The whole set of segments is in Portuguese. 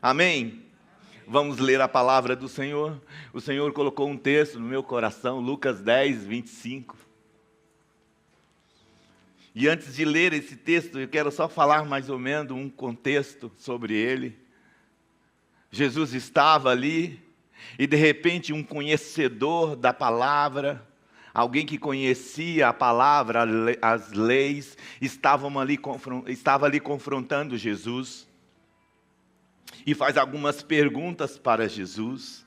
Amém? Vamos ler a palavra do Senhor. O Senhor colocou um texto no meu coração, Lucas 10, 25. E antes de ler esse texto, eu quero só falar mais ou menos um contexto sobre ele. Jesus estava ali e de repente um conhecedor da palavra, alguém que conhecia a palavra, as leis, estava ali confrontando Jesus. E faz algumas perguntas para Jesus.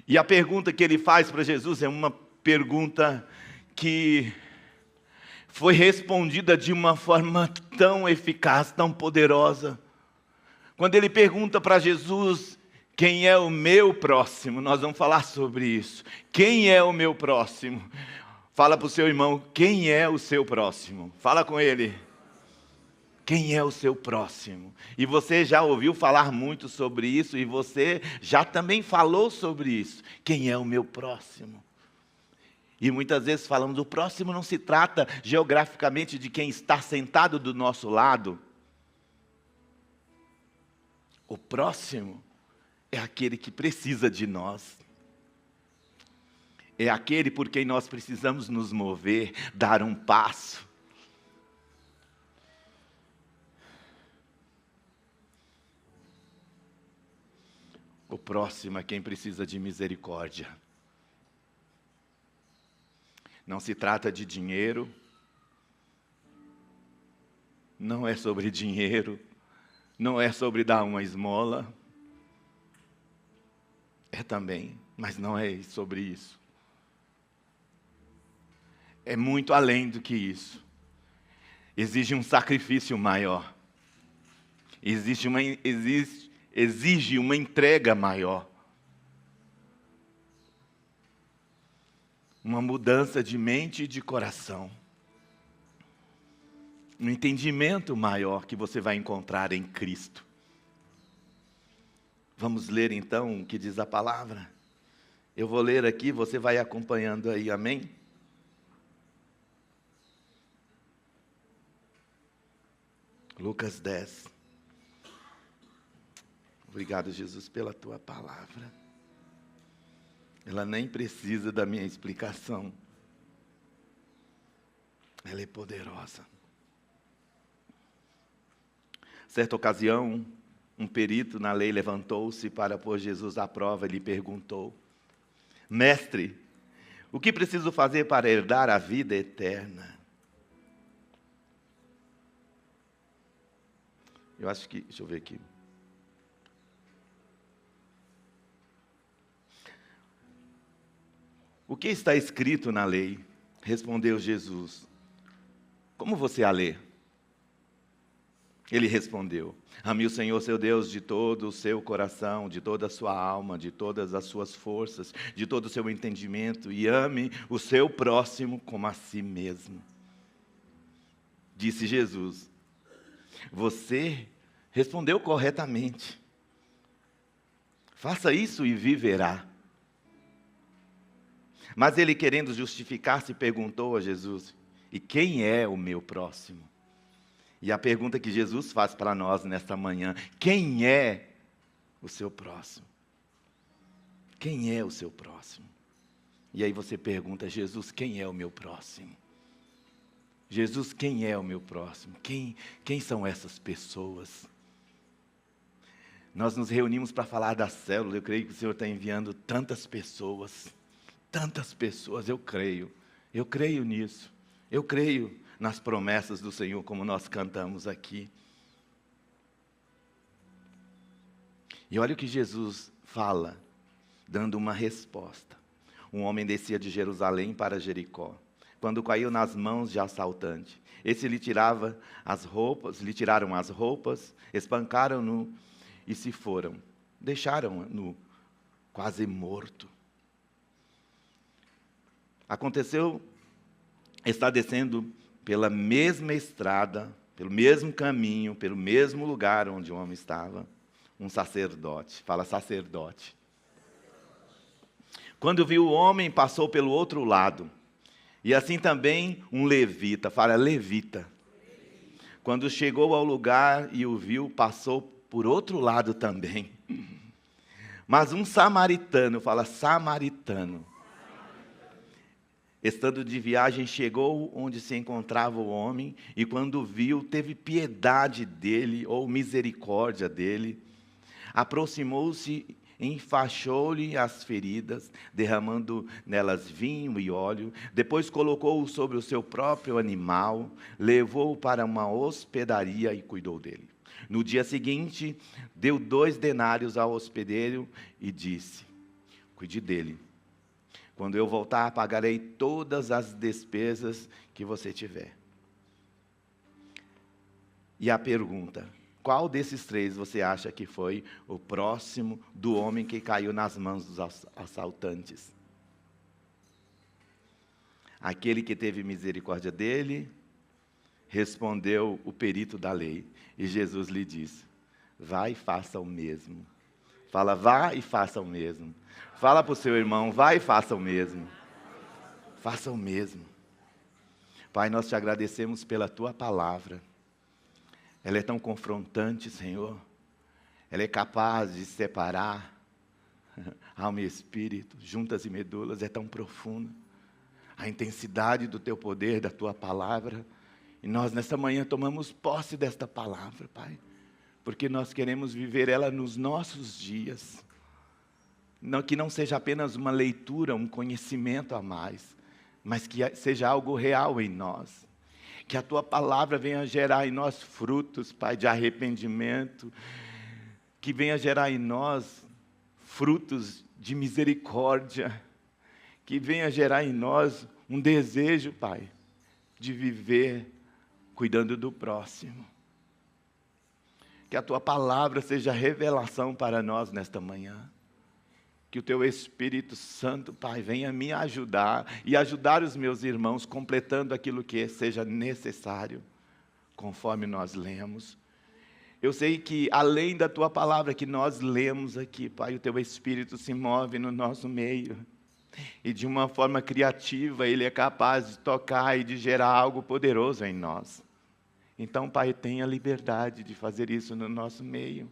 E a pergunta que ele faz para Jesus é uma pergunta que foi respondida de uma forma tão eficaz, tão poderosa. Quando ele pergunta para Jesus, quem é o meu próximo? Nós vamos falar sobre isso. Quem é o meu próximo? Fala para o seu irmão, quem é o seu próximo? Fala com ele. Quem é o seu próximo? E você já ouviu falar muito sobre isso, e você já também falou sobre isso. Quem é o meu próximo? E muitas vezes falamos, o próximo não se trata geograficamente de quem está sentado do nosso lado. O próximo é aquele que precisa de nós. É aquele por quem nós precisamos nos mover, dar um passo. O próximo é quem precisa de misericórdia. Não se trata de dinheiro. Não é sobre dinheiro. Não é sobre dar uma esmola. É também, mas não é sobre isso. É muito além do que isso. Exige um sacrifício maior. Exige uma entrega maior. Uma mudança de mente e de coração. Um entendimento maior que você vai encontrar em Cristo. Vamos ler então o que diz a palavra. Eu vou ler aqui, você vai acompanhando aí, amém? Lucas 10. Obrigado, Jesus, pela tua palavra. Ela nem precisa da minha explicação. Ela é poderosa. Certa ocasião, um perito na lei levantou-se para pôr Jesus à prova e lhe perguntou: Mestre, o que preciso fazer para herdar a vida eterna? Deixa eu ver aqui. O que está escrito na lei? Respondeu Jesus. Como você a lê? Ele respondeu: ame o Senhor seu Deus de todo o seu coração, de toda a sua alma, de todas as suas forças, de todo o seu entendimento, e ame o seu próximo como a si mesmo. Disse Jesus: você respondeu corretamente. Faça isso e viverá. Mas ele, querendo justificar-se, perguntou a Jesus: e quem é o meu próximo? E a pergunta que Jesus faz para nós nesta manhã: quem é o seu próximo? Quem é o seu próximo? E aí você pergunta: Jesus, quem é o meu próximo? Jesus, quem é o meu próximo? Quem são essas pessoas? Nós nos reunimos para falar da célula. Eu creio que o Senhor está enviando tantas pessoas. Tantas pessoas, eu creio nisso, eu creio nas promessas do Senhor, como nós cantamos aqui. E olha o que Jesus fala, dando uma resposta. Um homem descia de Jerusalém para Jericó, quando caiu nas mãos de assaltante. Esse lhe tiraram as roupas, espancaram-no e se foram. Deixaram-no quase morto. Aconteceu, está descendo pela mesma estrada, pelo mesmo caminho, pelo mesmo lugar onde o homem estava, um sacerdote. Fala sacerdote. Quando viu o homem, passou pelo outro lado. E assim também um levita. Fala levita. Quando chegou ao lugar e o viu, passou por outro lado também. Mas um samaritano, fala samaritano, estando de viagem, chegou onde se encontrava o homem, e quando viu, teve piedade dele, ou misericórdia dele, aproximou-se, enfaixou-lhe as feridas, derramando nelas vinho e óleo, depois colocou-o sobre o seu próprio animal, levou-o para uma hospedaria e cuidou dele. No dia seguinte, deu 2 denários ao hospedeiro e disse: cuide dele. Quando eu voltar, pagarei todas as despesas que você tiver. E a pergunta: qual desses 3 você acha que foi o próximo do homem que caiu nas mãos dos assaltantes? Aquele que teve misericórdia dele, respondeu o perito da lei. E Jesus lhe disse: vá e faça o mesmo. Fala, vá e faça o mesmo. Fala para o seu irmão, vá e faça o mesmo. Faça o mesmo. Pai, nós te agradecemos pela tua palavra. Ela é tão confrontante, Senhor. Ela é capaz de separar alma e espírito, juntas e medulas. É tão profunda a intensidade do teu poder, da tua palavra. E nós nesta manhã tomamos posse desta palavra, Pai, porque nós queremos viver ela nos nossos dias. Que não seja apenas uma leitura, um conhecimento a mais, mas que seja algo real em nós. Que a tua palavra venha gerar em nós frutos, Pai, de arrependimento. Que venha gerar em nós frutos de misericórdia. Que venha gerar em nós um desejo, Pai, de viver cuidando do próximo. Que a tua palavra seja revelação para nós nesta manhã. Que o teu Espírito Santo, Pai, venha me ajudar e ajudar os meus irmãos, completando aquilo que seja necessário, conforme nós lemos. Eu sei que, além da tua palavra que nós lemos aqui, Pai, o teu Espírito se move no nosso meio. E de uma forma criativa, Ele é capaz de tocar e de gerar algo poderoso em nós. Então, Pai, tenha liberdade de fazer isso no nosso meio.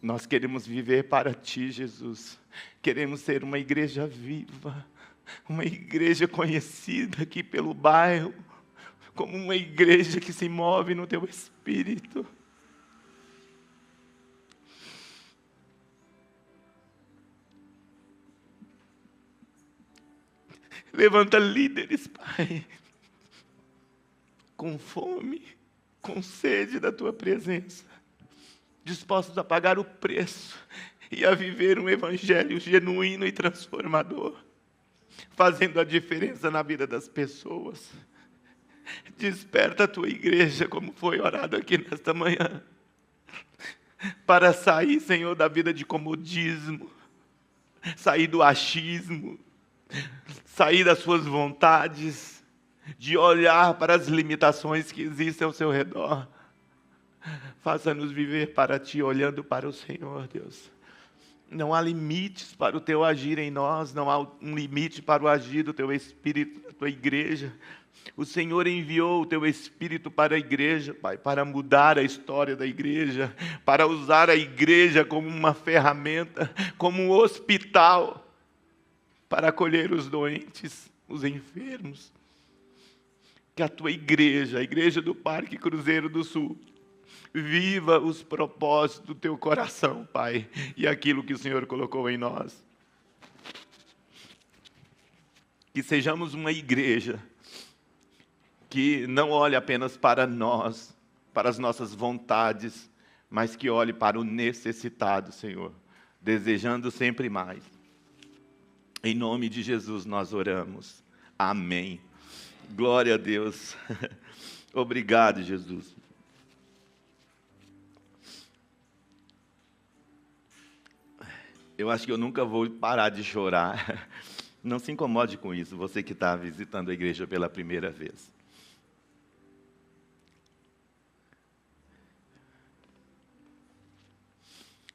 Nós queremos viver para Ti, Jesus. Queremos ser uma igreja viva, uma igreja conhecida aqui pelo bairro, como uma igreja que se move no Teu Espírito. Levanta líderes, Pai, com fome, com sede da Tua presença, dispostos a pagar o preço e a viver um evangelho genuíno e transformador, fazendo a diferença na vida das pessoas. Desperta a Tua igreja, como foi orado aqui nesta manhã, para sair, Senhor, da vida de comodismo, sair do achismo, sair das suas vontades, de olhar para as limitações que existem ao seu redor. Faça-nos viver para Ti, olhando para o Senhor, Deus. Não há limites para o Teu agir em nós, não há um limite para o agir do Teu Espírito, da Tua igreja. O Senhor enviou o Teu Espírito para a igreja, Pai, para mudar a história da igreja, para usar a igreja como uma ferramenta, como um hospital, para acolher os doentes, os enfermos. Que a Tua igreja, a igreja do Parque Cruzeiro do Sul, viva os propósitos do Teu coração, Pai, e aquilo que o Senhor colocou em nós. Que sejamos uma igreja que não olhe apenas para nós, para as nossas vontades, mas que olhe para o necessitado, Senhor, desejando sempre mais. Em nome de Jesus nós oramos. Amém. Glória a Deus. Obrigado, Jesus. Eu acho que eu nunca vou parar de chorar. Não se incomode com isso, você que está visitando a igreja pela primeira vez.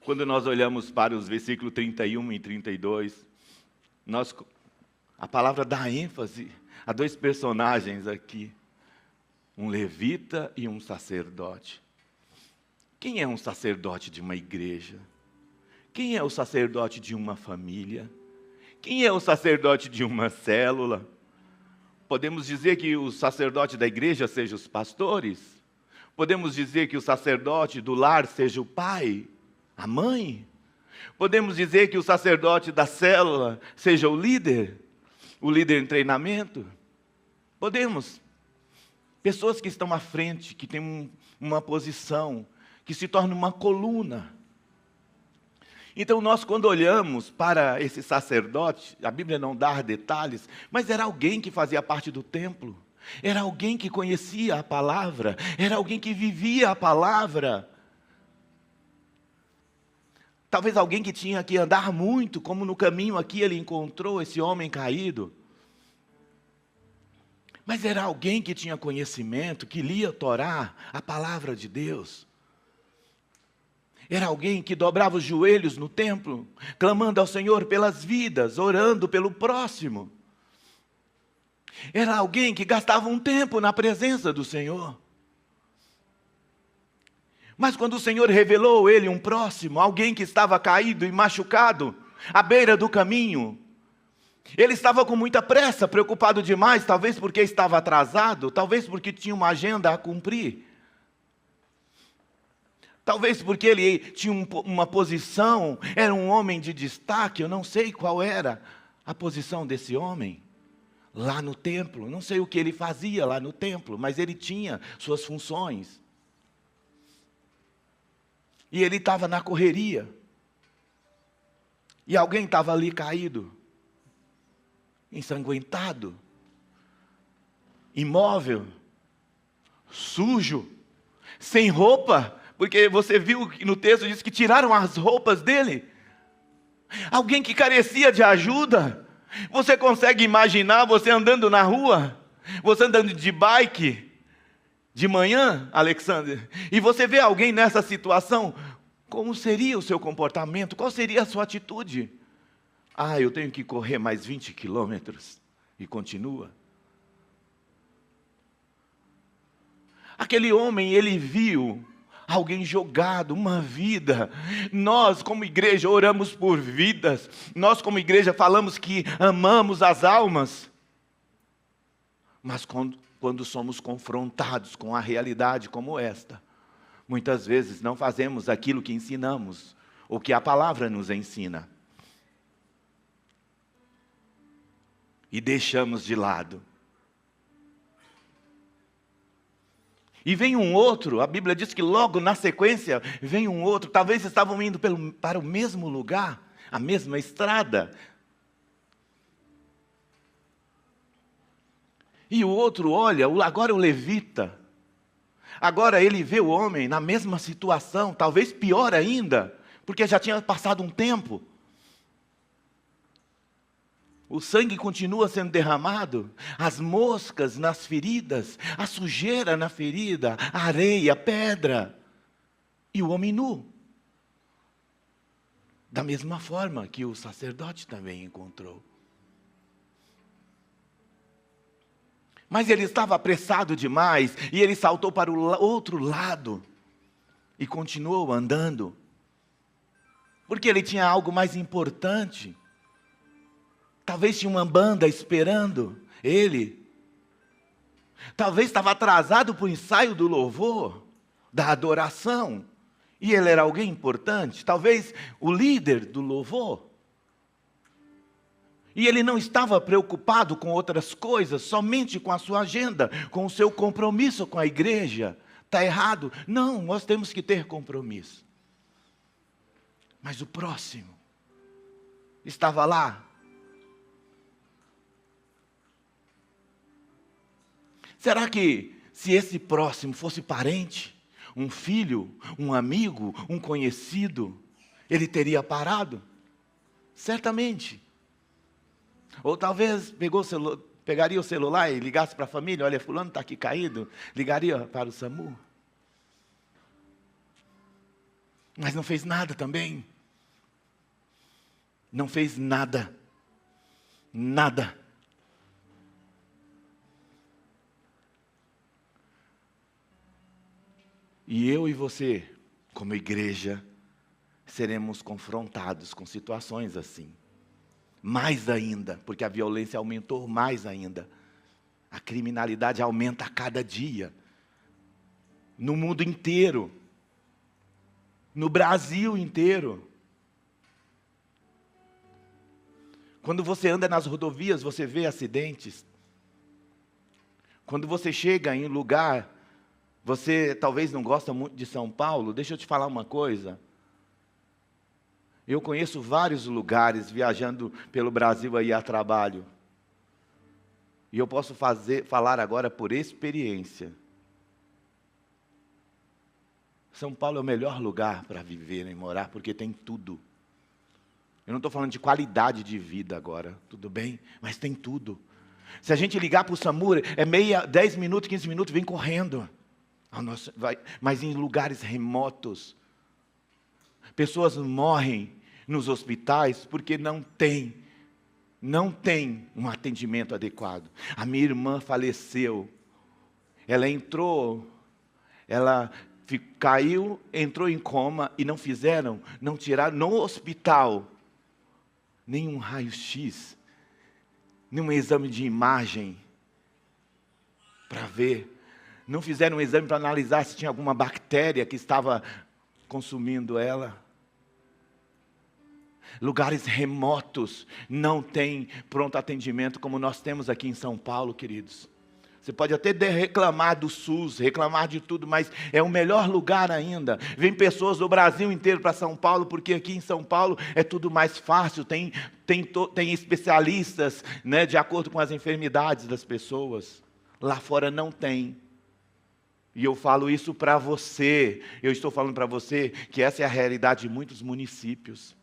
Quando nós olhamos para os versículos 31 e 32, a palavra dá ênfase a 2 personagens aqui, um levita e um sacerdote. Quem é um sacerdote de uma igreja? Quem é o sacerdote de uma família? Quem é o sacerdote de uma célula? Podemos dizer que o sacerdote da igreja seja os pastores? Podemos dizer que o sacerdote do lar seja o pai, a mãe? Podemos dizer que o sacerdote da célula seja o líder em treinamento? Podemos. Pessoas que estão à frente, que têm uma posição, que se tornam uma coluna. Então nós, quando olhamos para esse sacerdote, a Bíblia não dá detalhes, mas era alguém que fazia parte do templo, era alguém que conhecia a palavra, era alguém que vivia a palavra. Talvez alguém que tinha que andar muito, como no caminho aqui ele encontrou esse homem caído. Mas era alguém que tinha conhecimento, que lia a Torá, a palavra de Deus. Era alguém que dobrava os joelhos no templo, clamando ao Senhor pelas vidas, orando pelo próximo. Era alguém que gastava um tempo na presença do Senhor. Mas quando o Senhor revelou ele um próximo, alguém que estava caído e machucado, à beira do caminho, ele estava com muita pressa, preocupado demais, talvez porque estava atrasado, talvez porque tinha uma agenda a cumprir. Talvez porque ele tinha uma posição, era um homem de destaque, eu não sei qual era a posição desse homem lá no templo. Não sei o que ele fazia lá no templo, mas ele tinha suas funções. E ele estava na correria. E alguém estava ali caído, ensanguentado, imóvel, sujo, sem roupa. Porque você viu que no texto diz que tiraram as roupas dele. Alguém que carecia de ajuda. Você consegue imaginar você andando na rua? Você andando de bike de manhã, Alexander? E você vê alguém nessa situação? Como seria o seu comportamento? Qual seria a sua atitude? Ah, eu tenho que correr mais 20 quilômetros. E continua. Aquele homem, ele viu alguém jogado, uma vida. Nós, como igreja, oramos por vidas. Nós, como igreja, falamos que amamos as almas. Mas quando somos confrontados com a realidade como esta, muitas vezes não fazemos aquilo que ensinamos, ou que a palavra nos ensina. E deixamos de lado. E vem um outro, a Bíblia diz que logo na sequência vem um outro, talvez estavam indo para o mesmo lugar, a mesma estrada. E o outro olha, agora o levita, agora ele vê o homem na mesma situação, talvez pior ainda, porque já tinha passado um tempo. O sangue continua sendo derramado, as moscas nas feridas, a sujeira na ferida, a areia, a pedra. E o homem nu. Da mesma forma que o sacerdote também encontrou. Mas ele estava apressado demais e ele saltou para o outro lado e continuou andando. Porque ele tinha algo mais importante. Talvez tinha uma banda esperando ele. Talvez estava atrasado para o ensaio do louvor, da adoração. E ele era alguém importante. Talvez o líder do louvor. E ele não estava preocupado com outras coisas, somente com a sua agenda, com o seu compromisso com a igreja. Está errado? Não, nós temos que ter compromisso. Mas o próximo estava lá. Será que se esse próximo fosse parente, um filho, um amigo, um conhecido, ele teria parado? Certamente. Ou talvez pegaria o celular e ligasse para a família, olha, fulano está aqui caído, ligaria para o SAMU. Mas não fez nada também. Não fez nada. Nada. E eu e você, como igreja, seremos confrontados com situações assim. Mais ainda, porque a violência aumentou mais ainda. A criminalidade aumenta a cada dia. No mundo inteiro. No Brasil inteiro. Quando você anda nas rodovias, você vê acidentes. Quando você chega em um lugar, você talvez não gosta muito de São Paulo, deixa eu te falar uma coisa. Eu conheço vários lugares viajando pelo Brasil aí a trabalho. E eu posso falar agora por experiência. São Paulo é o melhor lugar para viver e morar, porque tem tudo. Eu não estou falando de qualidade de vida agora, tudo bem? Mas tem tudo. Se a gente ligar para o SAMU, 10 minutos, 15 minutos, vem correndo. Mas em lugares remotos, pessoas morrem nos hospitais porque não tem um atendimento adequado. A minha irmã faleceu. Ela caiu, entrou em coma e não tiraram no hospital nenhum raio-x, nenhum exame de imagem para ver. Não fizeram um exame para analisar se tinha alguma bactéria que estava consumindo ela. Lugares remotos não têm pronto atendimento como nós temos aqui em São Paulo, queridos. Você pode até reclamar do SUS, reclamar de tudo, mas é o melhor lugar ainda. Vem pessoas do Brasil inteiro para São Paulo, porque aqui em São Paulo é tudo mais fácil, tem especialistas, né, de acordo com as enfermidades das pessoas. Lá fora não tem. E eu falo isso para você, eu estou falando para você que essa é a realidade de muitos municípios.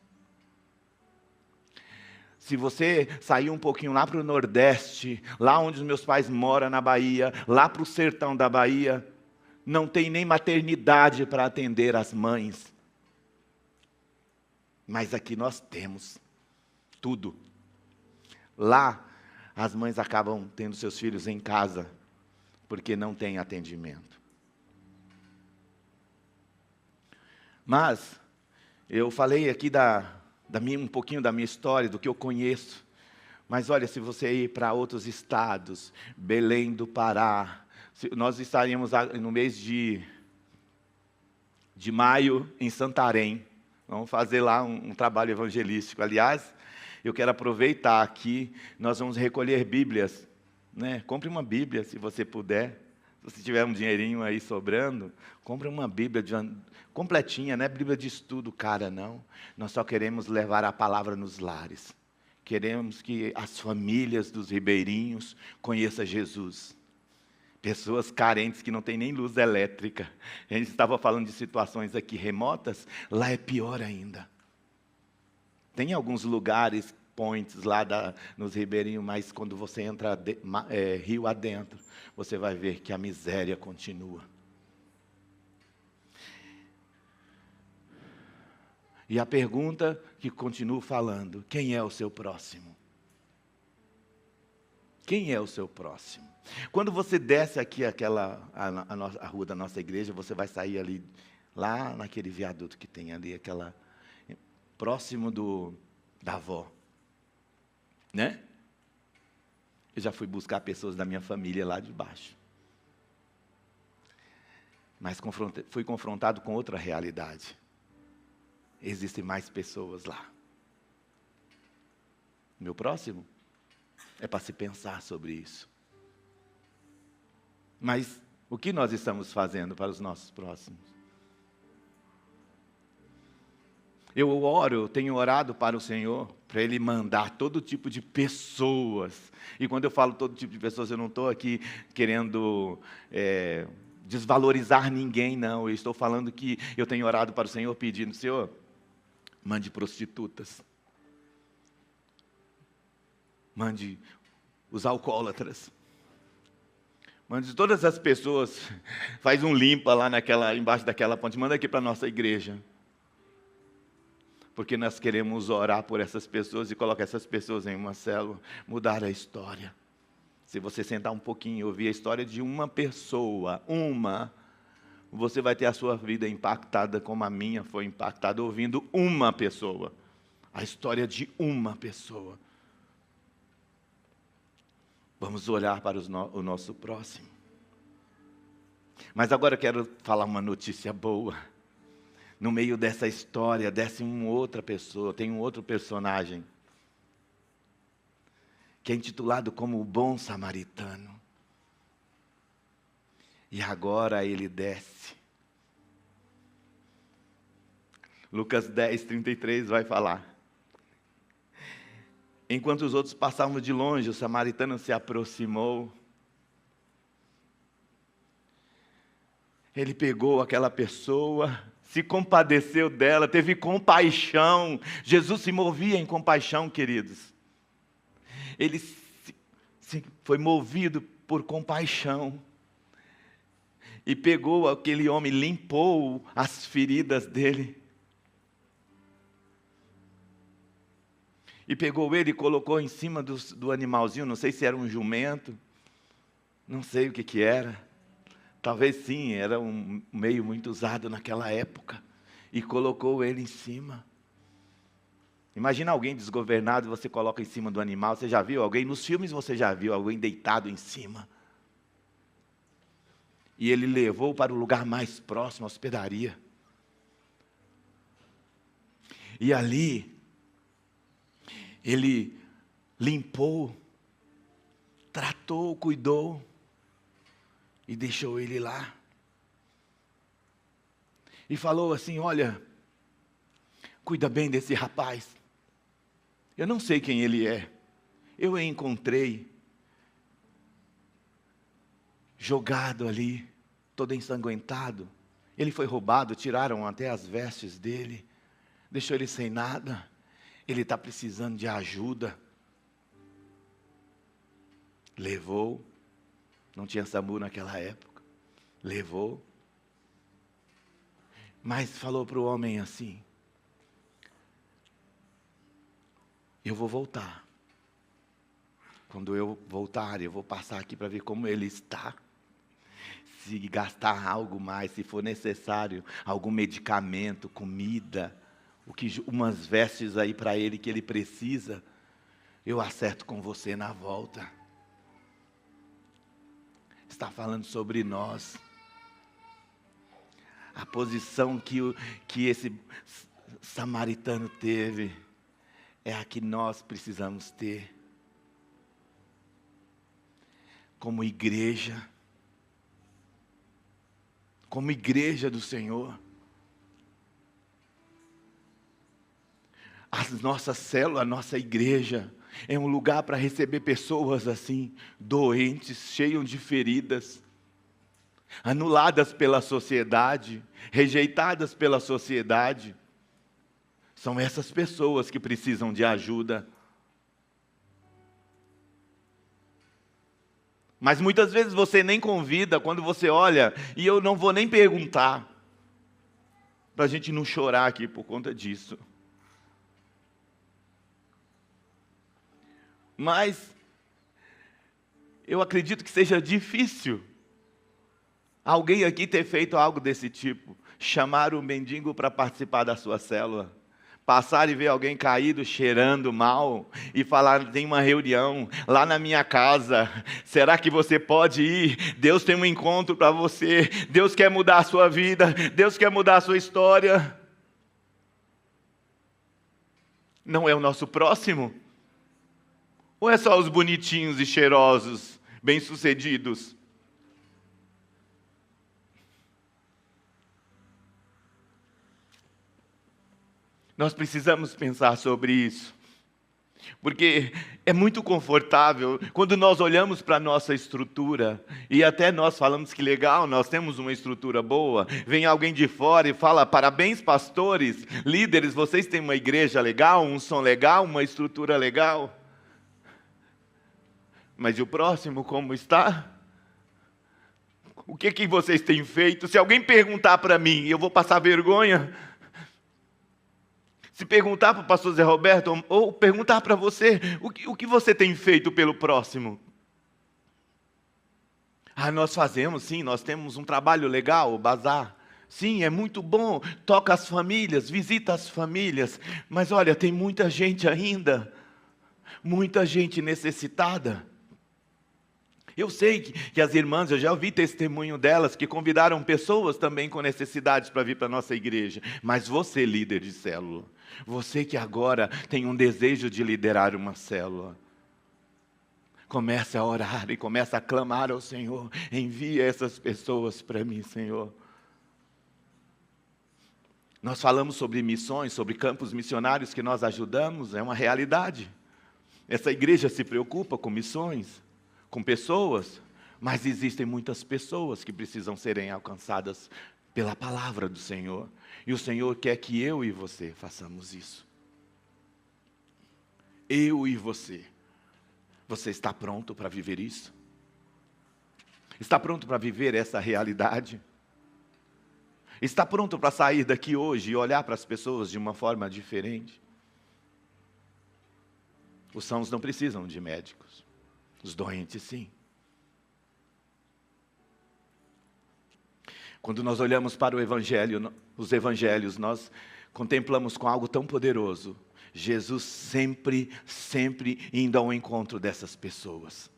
Se você sair um pouquinho lá para o Nordeste, lá onde os meus pais moram na Bahia, lá para o sertão da Bahia, não tem nem maternidade para atender as mães. Mas aqui nós temos tudo. Lá, as mães acabam tendo seus filhos em casa, porque não tem atendimento. Mas, eu falei aqui um pouquinho da minha história, do que eu conheço. Mas olha, se você ir para outros estados, Belém do Pará, nós estaríamos no mês de maio em Santarém. Vamos fazer lá um trabalho evangelístico. Aliás, eu quero aproveitar aqui, nós vamos recolher Bíblias. Né? Compre uma Bíblia, se você puder. Se você tiver um dinheirinho aí sobrando, compre uma Bíblia completinha, não é Bíblia de estudo, cara, não. Nós só queremos levar a palavra nos lares. Queremos que as famílias dos ribeirinhos conheçam Jesus. Pessoas carentes que não têm nem luz elétrica. A gente estava falando de situações aqui remotas, lá é pior ainda. Tem alguns lugares, points lá nos ribeirinhos, mas quando você entra rio adentro, você vai ver que a miséria continua. E a pergunta que continuo falando, quem é o seu próximo? Quem é o seu próximo? Quando você desce aqui a rua da nossa igreja, você vai sair ali, lá naquele viaduto que tem ali, próximo da avó. Né? Eu já fui buscar pessoas da minha família lá de baixo. Mas fui confrontado com outra realidade. Existem mais pessoas lá. Meu próximo é para se pensar sobre isso. Mas o que nós estamos fazendo para os nossos próximos? Eu tenho orado para o Senhor, para Ele mandar todo tipo de pessoas. E quando eu falo todo tipo de pessoas, eu não estou aqui querendo desvalorizar ninguém, não. Eu estou falando que eu tenho orado para o Senhor, pedindo, Senhor, mande prostitutas. Mande os alcoólatras. Mande todas as pessoas. Faz um limpa lá embaixo daquela ponte. Manda aqui para a nossa igreja. Porque nós queremos orar por essas pessoas e colocar essas pessoas em uma célula, mudar a história. Se você sentar um pouquinho e ouvir a história de uma pessoa, você vai ter a sua vida impactada como a minha foi impactada, ouvindo uma pessoa. A história de uma pessoa. Vamos olhar para o nosso próximo. Mas agora eu quero falar uma notícia boa. No meio dessa história, desce uma outra pessoa, tem um outro personagem, que é intitulado como o Bom Samaritano. E agora ele desce. Lucas 10, 33 vai falar. Enquanto os outros passavam de longe, o samaritano se aproximou. Ele pegou aquela pessoa, se compadeceu dela, teve compaixão. Jesus se movia em compaixão, queridos. Ele foi movido por compaixão. E pegou aquele homem, limpou as feridas dele. E pegou ele e colocou em cima do animalzinho, não sei se era um jumento, não sei o que era. Talvez sim, era um meio muito usado naquela época. E colocou ele em cima. Imagina alguém desgovernado, você coloca em cima do animal. Você já viu alguém? Nos filmes você já viu alguém deitado em cima. E ele levou para o lugar mais próximo, a hospedaria. E ali, ele limpou, tratou, cuidou e deixou ele lá. E falou assim: olha, cuida bem desse rapaz. Eu não sei quem ele é. Eu o encontrei jogado ali, todo ensanguentado. Ele foi roubado, tiraram até as vestes dele, deixou ele sem nada. Ele está precisando de ajuda. Levou, não tinha SAMU naquela época, levou. Mas falou para o homem assim: eu vou voltar. Quando eu voltar, eu vou passar aqui para ver como ele está. Se gastar algo mais, se for necessário, algum medicamento, comida, umas vestes aí para ele que ele precisa, eu acerto com você na volta. Está falando sobre nós. A posição que esse samaritano teve é a que nós precisamos ter. Como igreja do Senhor. A nossa célula, a nossa igreja, é um lugar para receber pessoas assim, doentes, cheios de feridas, anuladas pela sociedade, rejeitadas pela sociedade. São essas pessoas que precisam de ajuda. Mas muitas vezes você nem convida, quando você olha, e eu não vou nem perguntar, para a gente não chorar aqui por conta disso. Mas eu acredito que seja difícil alguém aqui ter feito algo desse tipo. Chamar um mendigo para participar da sua célula. Passar e ver alguém caído, cheirando mal, e falar: tem uma reunião lá na minha casa, será que você pode ir? Deus tem um encontro para você, Deus quer mudar a sua vida, Deus quer mudar a sua história. Não é o nosso próximo? Ou é só os bonitinhos e cheirosos, bem-sucedidos? Nós precisamos pensar sobre isso. Porque é muito confortável quando nós olhamos para a nossa estrutura, e até nós falamos que legal, nós temos uma estrutura boa, vem alguém de fora e fala: parabéns pastores, líderes, vocês têm uma igreja legal, um som legal, uma estrutura legal. Mas e o próximo, como está? O que vocês têm feito? Se alguém perguntar para mim, eu vou passar vergonha? Se perguntar para o pastor Zé Roberto, ou perguntar para você, o que você tem feito pelo próximo? Ah, nós fazemos, sim, nós temos um trabalho legal, o bazar. Sim, é muito bom, toca as famílias, visita as famílias. Mas olha, tem muita gente ainda, muita gente necessitada. Eu sei que as irmãs, eu já ouvi testemunho delas, que convidaram pessoas também com necessidades para vir para a nossa igreja. Mas você, líder de célula, você que agora tem um desejo de liderar uma célula, comece a orar e comece a clamar ao Senhor. Envia essas pessoas para mim, Senhor. Nós falamos sobre missões, sobre campos missionários que nós ajudamos, é uma realidade. Essa igreja se preocupa com missões, com pessoas, mas existem muitas pessoas que precisam serem alcançadas pela palavra do Senhor. E o Senhor quer que eu e você façamos isso. Eu e você. Você está pronto para viver isso? Está pronto para viver essa realidade? Está pronto para sair daqui hoje e olhar para as pessoas de uma forma diferente? Os sãos não precisam de médicos. Os doentes, sim. Quando nós olhamos para o Evangelho, os Evangelhos, nós contemplamos com algo tão poderoso. Jesus sempre indo ao encontro dessas pessoas.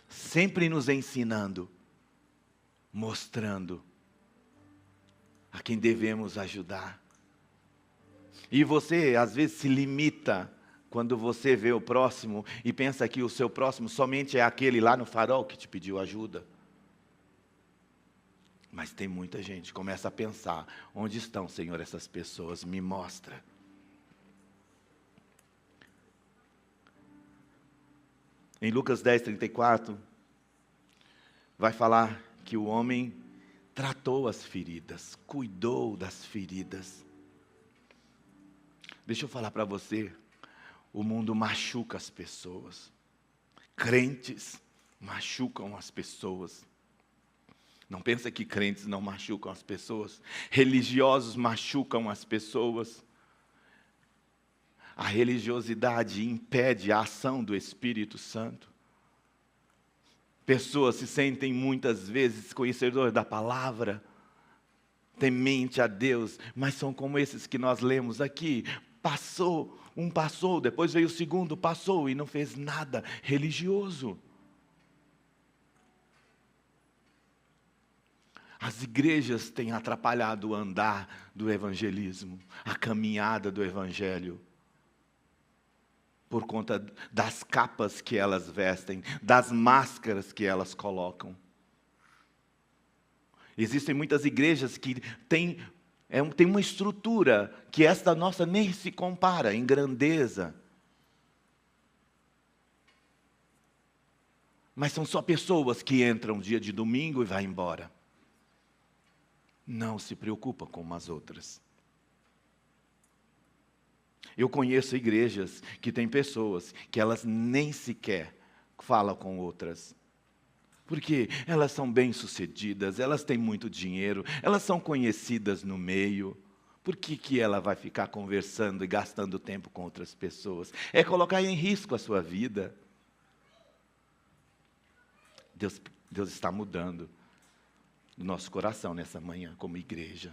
Sempre nos ensinando, mostrando a quem devemos ajudar. E você, às vezes, se limita quando você vê o próximo e pensa que o seu próximo somente é aquele lá no farol que te pediu ajuda. Mas tem muita gente, começa a pensar, onde estão, Senhor, essas pessoas? Me mostra. Em Lucas 10:34, vai falar que o homem tratou as feridas, cuidou das feridas. Deixa eu falar para você, o mundo machuca as pessoas. Crentes machucam as pessoas. Não pensa que crentes não machucam as pessoas. Religiosos machucam as pessoas. A religiosidade impede a ação do Espírito Santo. Pessoas se sentem muitas vezes conhecedores da palavra, temente a Deus, mas são como esses que nós lemos aqui. Um passou, depois veio o segundo, passou e não fez nada. Religioso. As igrejas têm atrapalhado o andar do evangelismo, a caminhada do evangelho, por conta das capas que elas vestem, das máscaras que elas colocam. Existem muitas igrejas que têm uma estrutura que esta nossa nem se compara em grandeza. Mas são só pessoas que entram dia de domingo e vão embora. Não se preocupa com as outras. Eu conheço igrejas que têm pessoas que elas nem sequer falam com outras. Porque elas são bem-sucedidas, elas têm muito dinheiro, elas são conhecidas no meio. Por que ela vai ficar conversando e gastando tempo com outras pessoas? É colocar em risco a sua vida. Deus está mudando o nosso coração nessa manhã como igreja.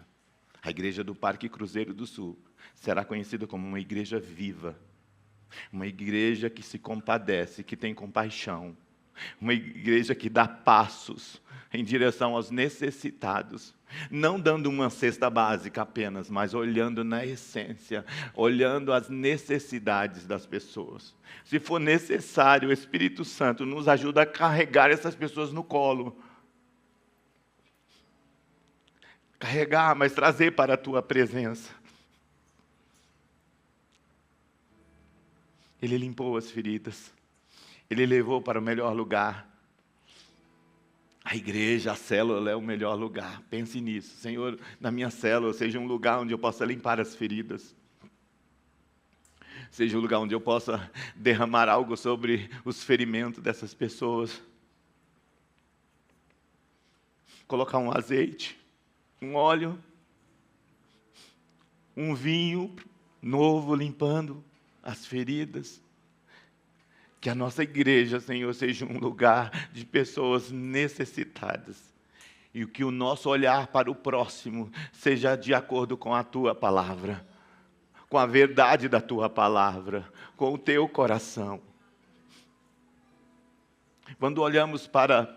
A igreja do Parque Cruzeiro do Sul será conhecida como uma igreja viva. Uma igreja que se compadece, que tem compaixão. Uma igreja que dá passos em direção aos necessitados. Não dando uma cesta básica apenas, mas olhando na essência, olhando as necessidades das pessoas. Se for necessário, o Espírito Santo nos ajuda a carregar essas pessoas no colo. Carregar, mas trazer para a tua presença. Ele limpou as feridas. Ele levou para o melhor lugar. A igreja, a célula é o melhor lugar. Pense nisso. Senhor, na minha célula, seja um lugar onde eu possa limpar as feridas. Seja um lugar onde eu possa derramar algo sobre os ferimentos dessas pessoas. Colocar um azeite, um óleo, um vinho novo limpando as feridas. Que a nossa igreja, Senhor, seja um lugar de pessoas necessitadas. E que o nosso olhar para o próximo seja de acordo com a Tua palavra, com a verdade da Tua palavra, com o Teu coração. Quando olhamos para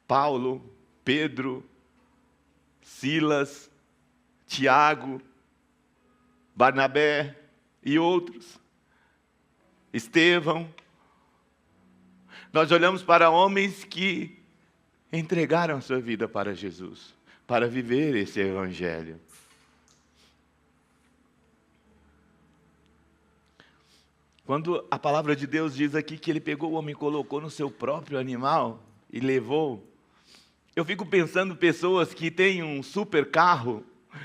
Paulo, Pedro, Silas, Tiago, Barnabé e outros, Estevão, nós olhamos para homens que entregaram a sua vida para Jesus, para viver esse evangelho. Quando a palavra de Deus diz aqui que ele pegou o homem e colocou no seu próprio animal e levou, eu fico pensando pessoas que têm um super carro,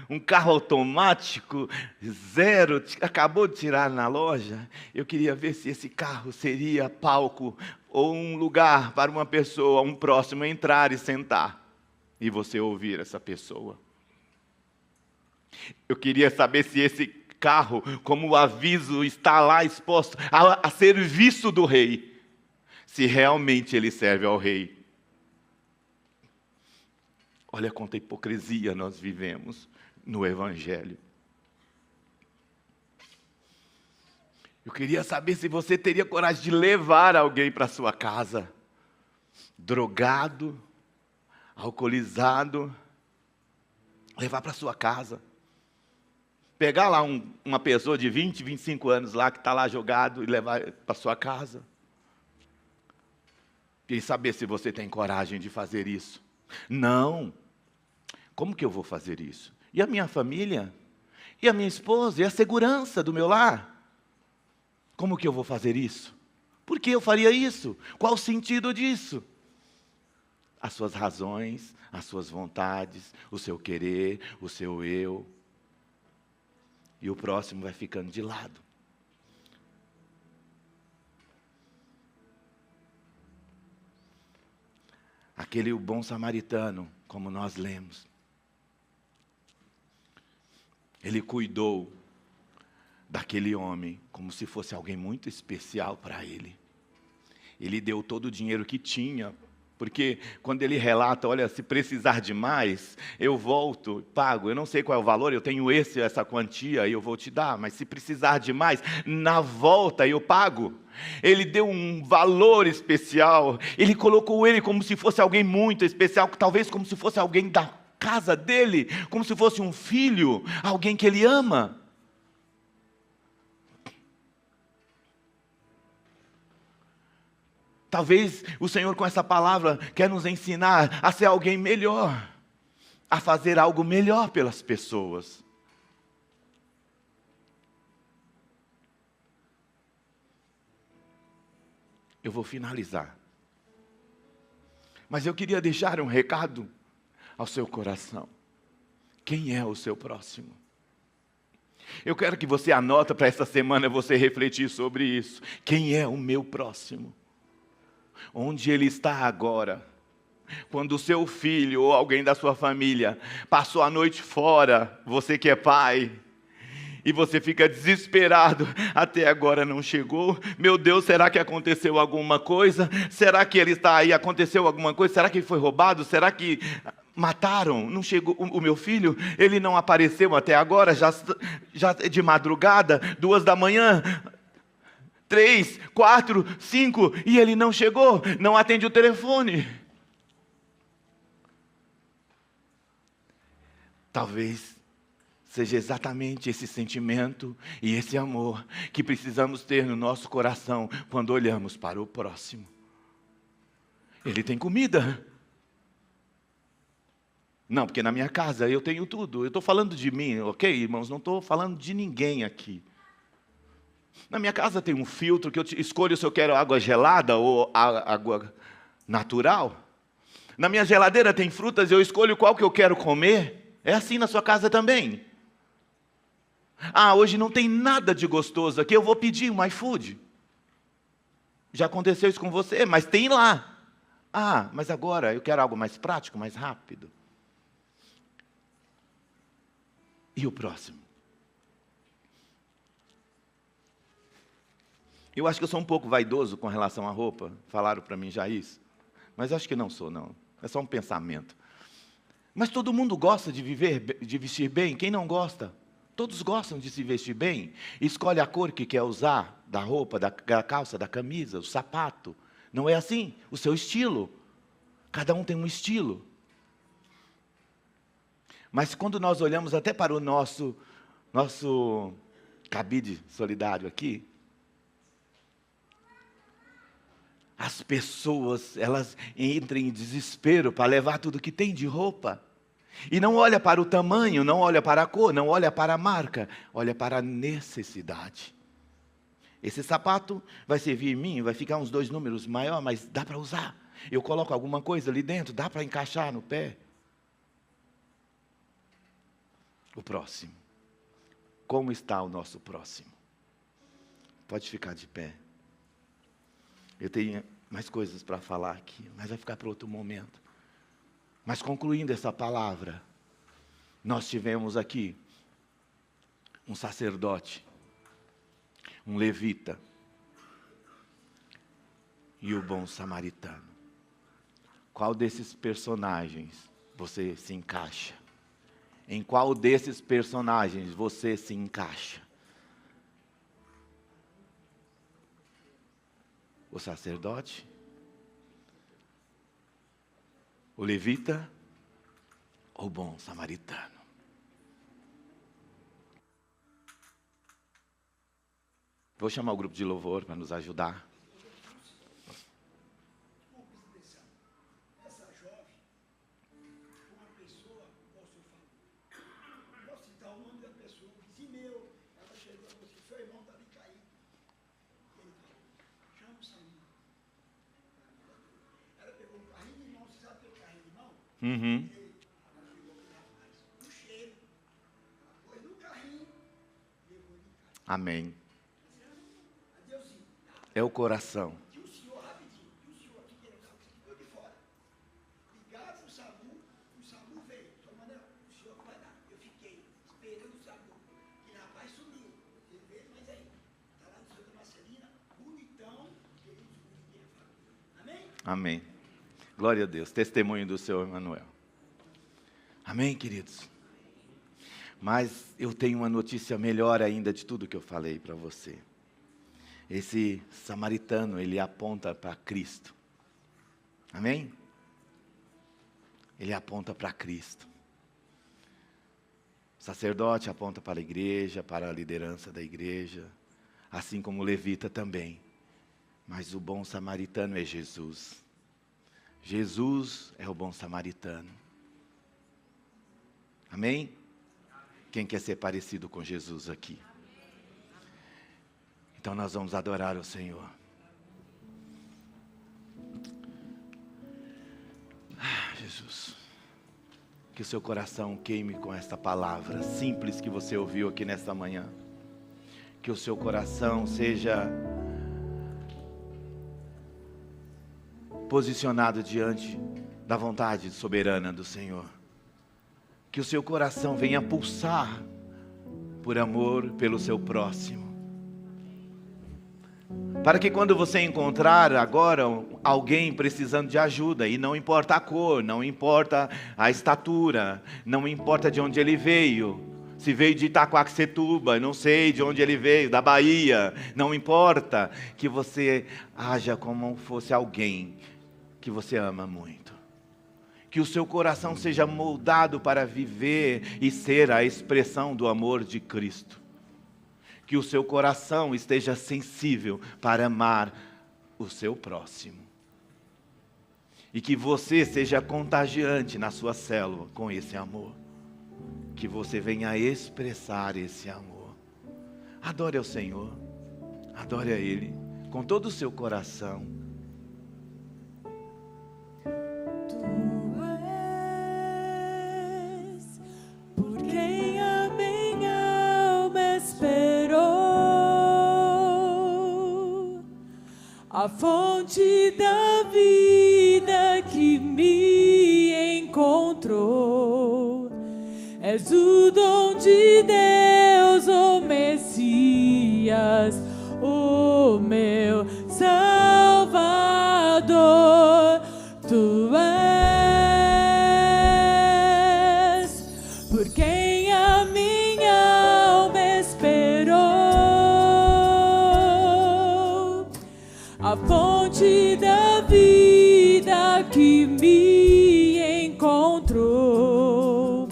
um carro automático, zero, acabou de tirar na loja. Eu queria ver se esse carro seria palco ou um lugar para uma pessoa, um próximo, entrar e sentar e você ouvir essa pessoa. Eu queria saber se esse carro, como o aviso está lá exposto, a serviço do rei, se realmente ele serve ao rei. Olha quanta hipocrisia nós vivemos no Evangelho. Eu queria saber se você teria coragem de levar alguém para sua casa, drogado, alcoolizado, levar para sua casa. Pegar lá uma pessoa de 20, 25 anos lá, que está lá jogado, e levar para sua casa. E saber se você tem coragem de fazer isso. Não. Como que eu vou fazer isso? E a minha família? E a minha esposa? E a segurança do meu lar? Como que eu vou fazer isso? Por que eu faria isso? Qual o sentido disso? As suas razões, as suas vontades, o seu querer, o seu eu. E o próximo vai ficando de lado. Aquele bom samaritano, como nós lemos, ele cuidou daquele homem como se fosse alguém muito especial para ele. Ele deu todo o dinheiro que tinha, porque quando ele relata, olha, se precisar de mais, eu volto, pago. Eu não sei qual é o valor, eu tenho essa quantia e eu vou te dar, mas se precisar de mais, na volta eu pago. Ele deu um valor especial, ele colocou ele como se fosse alguém muito especial, talvez como se fosse alguém da casa dele, como se fosse um filho, alguém que ele ama. Talvez o Senhor com essa palavra quer nos ensinar a ser alguém melhor, a fazer algo melhor pelas pessoas. Eu vou finalizar. Mas eu queria deixar um recado ao seu coração. Quem é o seu próximo? Eu quero que você anota para essa semana você refletir sobre isso. Quem é o meu próximo? Onde ele está agora? Quando o seu filho ou alguém da sua família passou a noite fora, você que é pai, e você fica desesperado, até agora não chegou. Meu Deus, será que aconteceu alguma coisa? Será que ele está aí? Aconteceu alguma coisa? Será que ele foi roubado? Será que mataram? Não chegou o meu filho? Ele não apareceu até agora? Já de madrugada, 2 da manhã, 3, 4, 5, e ele não chegou, não atende o telefone. Talvez seja exatamente esse sentimento e esse amor que precisamos ter no nosso coração quando olhamos para o próximo. Ele tem comida. Não, porque na minha casa eu tenho tudo. Eu estou falando de mim, ok, irmãos? Não estou falando de ninguém aqui. Na minha casa tem um filtro que eu escolho se eu quero água gelada ou água natural. Na minha geladeira tem frutas e eu escolho qual que eu quero comer. É assim na sua casa também. Ah, hoje não tem nada de gostoso aqui, eu vou pedir um iFood. Já aconteceu isso com você, mas tem lá. Ah, mas agora eu quero algo mais prático, mais rápido. E o próximo? Eu acho que eu sou um pouco vaidoso com relação à roupa. Falaram para mim já isso. Mas acho que não sou, não. É só um pensamento. Mas todo mundo gosta de vestir bem. Quem não gosta? Todos gostam de se vestir bem. Escolhe a cor que quer usar, da roupa, da calça, da camisa, o sapato. Não é assim? O seu estilo. Cada um tem um estilo. Mas quando nós olhamos até para o nosso cabide solidário aqui, as pessoas, elas entram em desespero para levar tudo que tem de roupa. E não olha para o tamanho, não olha para a cor, não olha para a marca, olha para a necessidade. Esse sapato vai servir em mim, vai ficar uns 2 números maior, mas dá para usar. Eu coloco alguma coisa ali dentro, dá para encaixar no pé. O próximo. Como está o nosso próximo? Pode ficar de pé. Eu tenho mais coisas para falar aqui, mas vai ficar para outro momento. Mas concluindo essa palavra, nós tivemos aqui um sacerdote, um levita e o bom samaritano. Qual desses personagens você se encaixa? Em qual desses personagens você se encaixa? O sacerdote? O levita? Ou o bom samaritano? Vou chamar o grupo de louvor para nos ajudar. Essa jovem, uma pessoa, posso citar o nome da pessoa, um vizinho meu, ela chegou e falou assim, seu irmão está ali caído. Ele falou, chama o Samuel. Ela pegou um carrinho de mão, você sabe ter o carrinho de mão? Uhum. Ela chegou com o rapaz, o cheiro, ela pôs no carrinho, levou ele em casa. Amém. Adeusinho. É o coração. E o senhor, rapidinho, e o senhor aqui que ele estava ficou de fora. Ligaram para o SAMU veio. Só Manuel, o senhor vai dar. Eu fiquei esperando o SAMU. E o rapaz sumiu. Ele veio, mas aí, está lá no Santa Marcelina, bonitão, queridos, ninguém é família. Amém? Amém. Glória a Deus. Testemunho do Senhor Emanuel. Amém, queridos? Mas eu tenho uma notícia melhor ainda de tudo que eu falei para você. Esse samaritano, ele aponta para Cristo. Amém? Ele aponta para Cristo. O sacerdote aponta para a igreja, para a liderança da igreja, assim como o levita também. Mas o bom samaritano é Jesus. Jesus é o bom samaritano. Amém? Quem quer ser parecido com Jesus aqui? Então nós vamos adorar o Senhor. Jesus, que o seu coração queime com esta palavra simples que você ouviu aqui nesta manhã. Que o seu coração seja posicionado diante da vontade soberana do Senhor. Que o seu coração venha pulsar por amor pelo seu próximo. Para que quando você encontrar agora alguém precisando de ajuda, e não importa a cor, não importa a estatura, não importa de onde ele veio, se veio de Itacoaxetuba, não sei de onde ele veio, da Bahia, não importa, que você haja como fosse alguém que você ama muito. Que o seu coração seja moldado para viver e ser a expressão do amor de Cristo. Que o seu coração esteja sensível para amar o seu próximo. E que você seja contagiante na sua célula com esse amor. Que você venha expressar esse amor. Adore ao Senhor. Adore a Ele com todo o seu coração. A fonte da vida que me encontrou, és o dom de Deus, o Messias, o Messias. fonte da vida que me encontrou.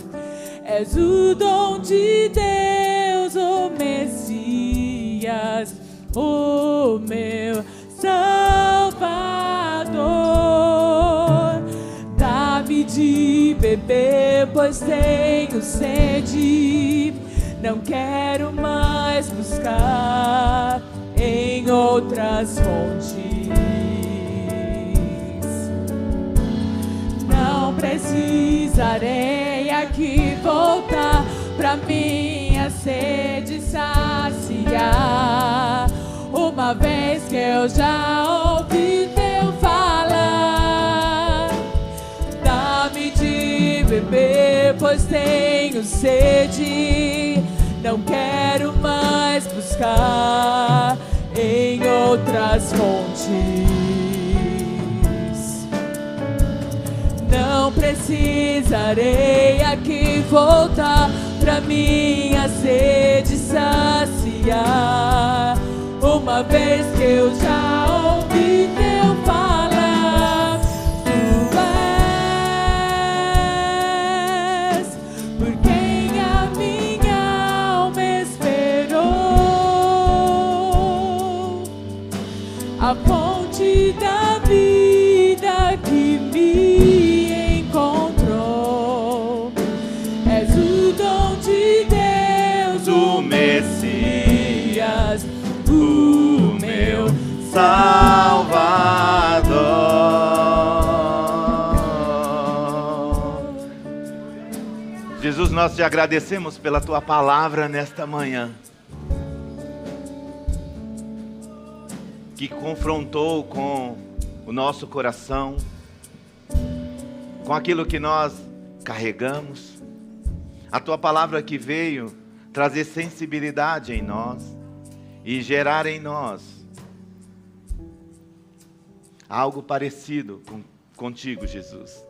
És o dom de Deus, o Messias, o meu Salvador. Dá-me de beber, pois tenho sede. Não quero mais buscar em outras fontes. Não precisarei aqui voltar pra minha sede saciar, uma vez que eu já ouvi teu falar. Dá-me de beber, pois tenho sede. Não quero mais buscar em outras fontes. Não precisarei aqui voltar pra minha sede saciar, uma vez que eu já ouvi teu falar. Tu és por quem a minha alma esperou, a fonte da vida que me encontrou. És o dom de Deus, O Messias, o meu Salvador. Jesus, nós te agradecemos pela tua palavra nesta manhã, que confrontou com o nosso coração, com aquilo que nós carregamos. A tua palavra que veio trazer sensibilidade em nós e gerar em nós algo parecido contigo, Jesus.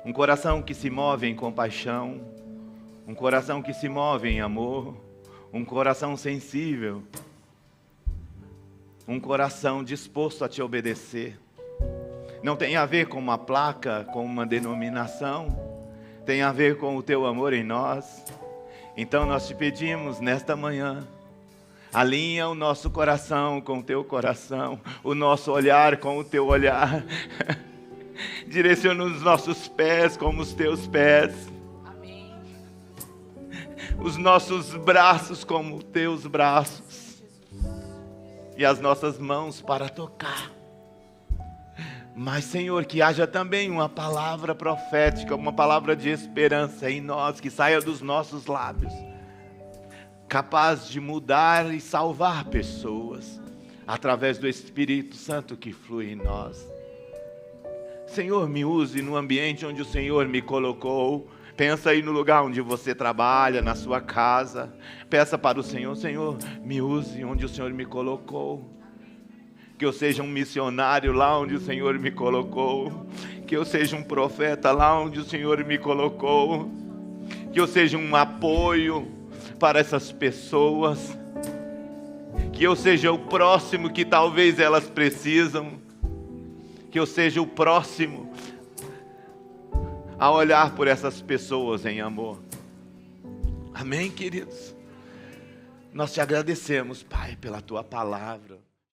Um coração que se move em compaixão, um coração que se move em amor, um coração sensível, um coração disposto a te obedecer. Não tem a ver com uma placa, com uma denominação, tem a ver com o teu amor em nós. Então nós te pedimos nesta manhã, alinha o nosso coração com o teu coração, o nosso olhar com o teu olhar. Direciona os nossos pés como os teus pés. Amém. Os nossos braços como os teus braços. E as nossas mãos para tocar. Mas, Senhor, que haja também uma palavra profética, uma palavra de esperança em nós, que saia dos nossos lábios, capaz de mudar e salvar pessoas, através do Espírito Santo que flui em nós. Senhor, me use no ambiente onde o Senhor me colocou. Pensa aí no lugar onde você trabalha, na sua casa. Peça para o Senhor: Senhor, me use onde o Senhor me colocou. Que eu seja um missionário lá onde o Senhor me colocou. Que eu seja um profeta lá onde o Senhor me colocou. Que eu seja um apoio para essas pessoas. Que eu seja o próximo que talvez elas precisam. Que eu seja o próximo a olhar por essas pessoas em amor. Amém, queridos? Nós te agradecemos, Pai, pela tua palavra.